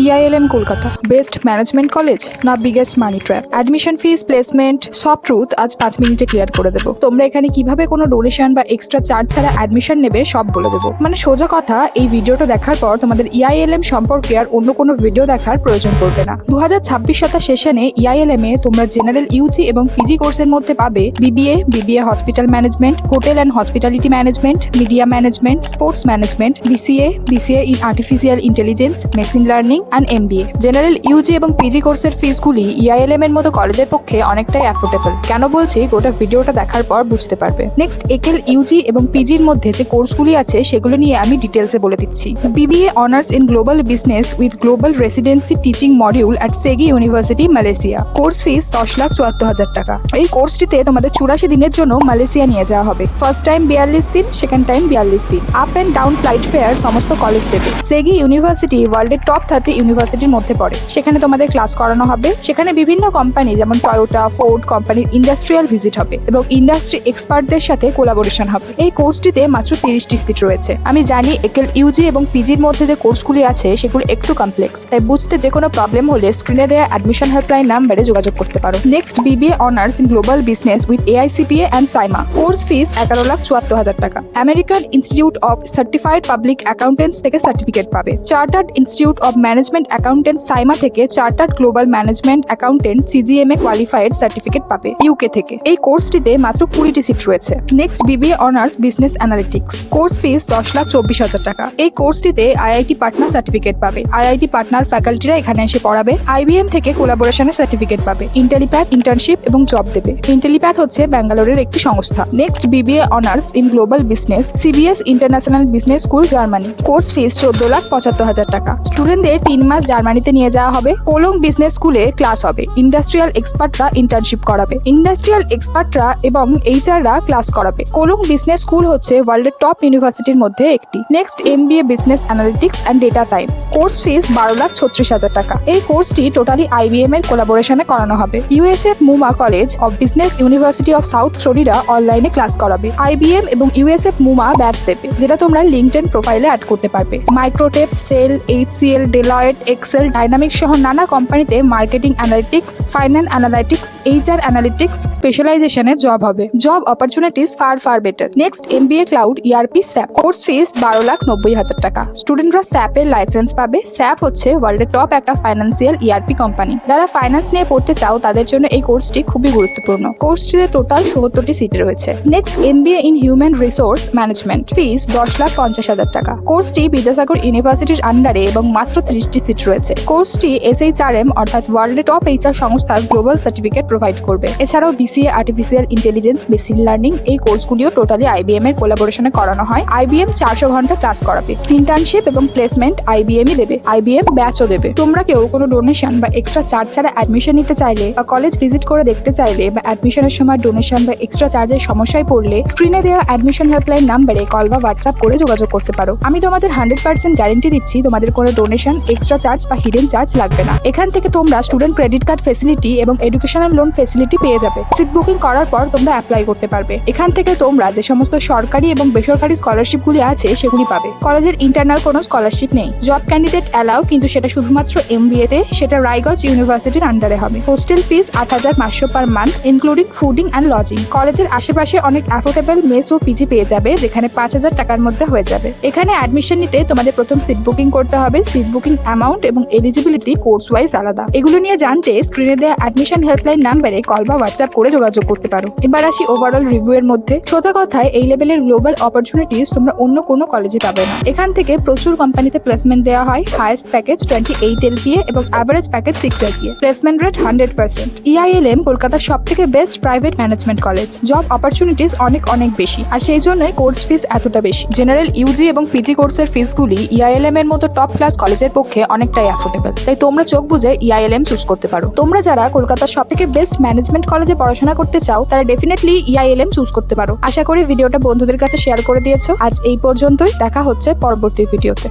EILM Kolkata best management college না biggest মানি trap. Admission fees, placement, সব truth আজ 5 মিনিটে ক্লিয়ার করে দেবো। তোমরা এখানে কিভাবে কোনো ডোনেশন বা এক্সট্রা চার্জ ছাড়া অ্যাডমিশন নেবে সব বলে দেবো। মানে সোজা কথা, এই ভিডিওটা দেখার পর তোমাদের EILM সম্পর্কে আর অন্য কোনো ভিডিও দেখার প্রয়োজন পড়বে না। 2026 সালের সেশনে EILM এ তোমরা জেনারেল ইউজি এবং পিজি কোর্সের মধ্যে পাবে BBA hospital management, hotel and hospitality management, media management, sports management, BCA in artificial intelligence, machine learning and MBA। General UG এবং পিজি কোর্সের ফিসগুলি EILM এর মতো কলেজের পক্ষে অনেকটাই অ্যাফোর্ডেবল। কেন বলছি, গোটা ভিডিওটা দেখার পর বুঝতে পারবে। নেক্সট, একেল ইউজি এবং পিজির মধ্যে যে কোর্সগুলি আছে সেগুলো নিয়ে আমি ডিটেলসে বলে দিচ্ছি। BBA honours in global business with global residency teaching module at SEGi University, Malaysia. Course fees 10,74,000 টাকা। এই কোর্সটিতে তোমাদের 84 দিনের জন্য মালয়েশিয়া নিয়ে যাওয়া হবে। ফার্স্ট টাইম 42 দিন, সেকেন্ড টাইম 42 দিন। Up and down flight fair সমস্ত কলেজ দেবে। সেগি ইউনিভার্সিটি ওয়ার্ল্ডের টপ 30 ইউনিভার্সিটির মধ্যে পড়ে। সেখানে তোমাদের ক্লাস করানো হবে। সেখানে বিভিন্ন কোম্পানি যেমন টয়োটা, ফোর্ড কোম্পানির ইন্ডাস্ট্রিয়াল ভিজিট হবে এবং ইন্ডাস্ট্রি এক্সপার্টদের সাথে কোলাবোরেশন হবে। এই কোর্সটিতে মাত্র 30টি সিট রয়েছে। আমি জানি একেল ইউজি এবং পিজির মধ্যে যে কোর্সগুলি আছে সেগুলো একটু কমপ্লেক্স, তাই বুঝতে যে কোনো প্রবলেম হলে স্ক্রিনে দেওয়া অ্যাডমিশন হেল্পলাইন নাম্বারে যোগাযোগ করতে পারো। Next, BBA honours in global business with AICPA and CIMA. Course fees 11,74,000 টাকা। American Institute of Certified Public Accountants থেকে সার্টিফিকেট পাবে। Chartered institute of management accountant CIMA থেকে chartered global management accountant CGMA qualified certificate পাবে UK থেকে। এই কোর্সটিতে মাত্র 20টি সিট রয়েছে। Next, BBA honours business analytics. Course fees 10,24,000 টাকা। এই কোর্সটিতে IIT পাটনা সার্টিফিকেট পাবে। IIT পাটনার ফ্যাকাল্টিরা এখানে এসে পড়াবে। IBM থেকে কোলাবোরেশনের সার্টিফিকেট পাবে। ইন্টেলিপ্যাথ ইন্টার্নশিপ এবং জব দেবে। ইন্টেলিপ্যাথ হচ্ছে ব্যাঙ্গালোরের একটি সংস্থা। Next, BBA honours in global business, CBS international business school, Germany. Course fees 14,75,000 টাকা। স্টুডেন্টদের 3 মাস জার্মানিতে নিয়ে যাওয়া হবে। কোলং বিজনেস স্কুলে ক্লাস হবে। ইন্ডাস্ট্রিয়াল এক্সপার্টরা ইন্টার্নশিপ করাবে। ইন্ডাস্ট্রিয়াল এক্সপার্টরা এবং HRরা ক্লাস করাবে। কোলং বিজনেস স্কুল হচ্ছে ওয়ার্ল্ডের টপ ইউনিভার্সিটির মধ্যে একটি। Next, MBA business analytics and data science. Course fees 12,36,000 টাকা। এই কোর্সটি টোটালি IBM এর কোলাবোরেশনে করানো হবে। USF Muma college of business university of south Florida অনলাইনে ক্লাস করাবে। IBM এবং USF মুমা ব্যাচ দেবে, যেটা তোমরা লিঙ্কডইন প্রোফাইলে অ্যাড করতে পারবে। মাইক্রোটেপ, সেল, HCL, ডেলয়েট, এক্সেল, ডাইনামিক্স সহ নানা কোম্পানিতে marketing analytics, finance analytics, HR analytics স্পেশালাইজেশনে জব হবে। Job opportunities far better. Next, MBA cloud ERP SAP। Course fees 12,90,000 টাকা। স্টুডেন্টরা SAP এর লাইসেন্স পাবে। SAP হচ্ছে ওয়ার্ল্ডের টপ একটা ফাইন্যান্সিয়াল ERP কোম্পানি। যারা ফাইন্যান্স নিয়ে পড়তে চাও তাদের জন্য এই কোর্সটি খুবই গুরুত্বপূর্ণ। কোর্সটিতে টোটাল 77টি সিট রয়েছে। Next, MBA in human resource management. Fees 10,50,000 টাকা। কোর্সটি বিদ্যাসাগর ইউনিভার্সিটির আন্ডারে এবং মাত্র 30টি সিট রয়েছে। কোর্সটি SHRM অর্থাৎ ওয়ার্ল্ডের টপ HR সংস্থার গ্লোবাল সার্টিফিকেট প্রোভাইড করবে। এছাড়াও BCA artificial intelligence, machine learning এই কোর্সগুলিও টোটালি IBM এর কোলাবোরেশনে করানো হয়। IBM 400 ঘন্টা ক্লাস করাবে। ইন্টার্নশিপ এবং প্লেসমেন্ট IBM ই দেবে। IBM ব্যাচও দেবে। তোমরা কেউ কোনো ডোনেশন বা এক্সট্রা চার্জ ছাড়া অ্যাডমিশন নিতে চাইলে বা কলেজ ভিজিট করে দেখতে চাইলে বা অ্যাডমিশনের সময় ডোনেশন বা এক্সট্রা চার্জের সমস্যায় পড়লে স্ক্রিনে দেওয়া অ্যাডমিশন হেল্পলাইন নাম্বারে কল বা হোয়াটসঅ্যাপ করে যোগাযোগ করতে পারো। আমি তোমাদের 100% গ্যারেন্টি দিচ্ছি তোমাদের কোনো ডোনেশন, এক্সট্রা চার্জ বা হিডেন চার্জ লাগবে না। এখান থেকে তোমরা স্টুডেন্ট ক্রেডিট কার্ড ফেসিলিটি এবং এডুকেশনাল লোন ফেসিলিটি পেয়ে যাবে। সিট বুকিং করার পর তোমরা অ্যাপ্লাই করতে পারবে। এখান থেকে তোমরা যে সমস্ত সরকারি এবং বেসরকারি স্কলারশিপগুলি আছে সেগুলি পাবে। কলেজের ইন্টারনাল কোনো স্কলারশিপ নেই। জব ক্যান্ডিডেট অ্যালাউ, কিন্তু সেটা শুধুমাত্র MBA তে। সেটা রায়গঞ্জ ইউনিভার্সিটির আন্ডারে হবে। Hostel fees 8,500 per month including fooding and lodging. কলেজের আশেপাশে অনেক অ্যাফোর্ডেবল মেস ও পিজি পেয়ে যাবে, যেখানে 5,000 টাকার মধ্যে হয়ে যাবে। এখানে অ্যাডমিশন নিতে তোমাদের প্রথম সিট বুকিং করতে হবে। সিট বুকিং অ্যামাউন্ট এবং এলিজিবিলিটি কোর্স ওয়াইজ আলাদা। এগুলো নিয়ে জানতে স্ক্রিনে দেওয়া অ্যাডমিশন হেল্পলাইন নাম্বারে কল বা হোয়াটসঅ্যাপ করে যোগাযোগ করতে পারো। এবার আসি ওভারঅল রিভিউ এর মধ্যে। সোজা কথায়, এই লেভেলের গ্লোবাল অপরচুনিটিস তোমরা অন্য কোনো কলেজে পাবে না। এখান থেকে প্রচুর কোম্পানিতে প্লেসমেন্ট দেওয়া হয়। হাইয়েস্ট প্যাকেজ 28 LPA এবং average package 6 LPA। Placement rate 100%। EILM কলকাতার সবথেকে best private management college. Job opportunities অনেক বেশি, আর সেই জন্যই কোর্স ফিস এতটা বেশি। জেনারেল ইউজি এবং পিজি কোর্সের ফিসগুলি EILM এর মতো টপ ক্লাস কলেজের পক্ষে অনেকটাই অ্যাফোর্ডেবল, তাই তোমরা চোখ বুঝে EILM চুজ করতে পারো। তোমরা যারা কলকাতার সবথেকে বেস্ট ম্যানেজমেন্ট কলেজে পড়াশোনা করতে চাও তারা ডেফিনেটলি EILM চুজ করতে পারো। আশা করি ভিডিওটা বন্ধুদের কাছে শেয়ার করে দিয়েছো। আজ এই পর্যন্তই। দেখা হচ্ছে পরবর্তী ভিডিওতে।